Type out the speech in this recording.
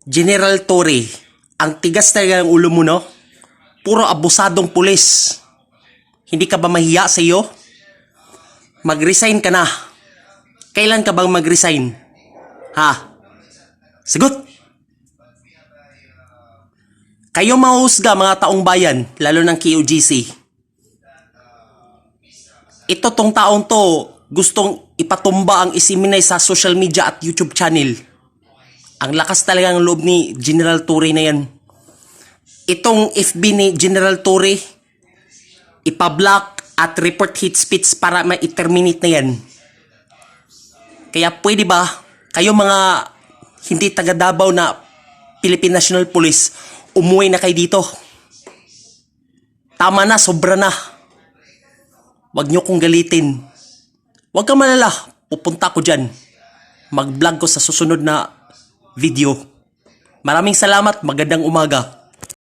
General Torre, ang tigas talaga ng ulo mo, no? Puro abusadong pulis. Hindi ka ba mahiya sa iyo? Mag-resign ka na. Kailan ka bang mag-resign? Ha? Sagot! Kayo mahuhusga mga taong bayan, lalo ng KOGC. Ito tong taong to, gustong ipatumba ang isiminay sa social media at YouTube channel. Ang lakas talaga ng loob ni General Torre na yan. Itong FB ni General Torre, ipablock at report hate speech para ma-terminate na yan. Kaya pwede ba, kayo mga hindi taga Davao na Philippine National Police, umuwi na kayo dito. Tama na, sobra na. Huwag nyo kong galitin. Huwag kang malala, pupunta ko dyan. Mag-vlog ko sa susunod na video. Maraming salamat, magandang umaga.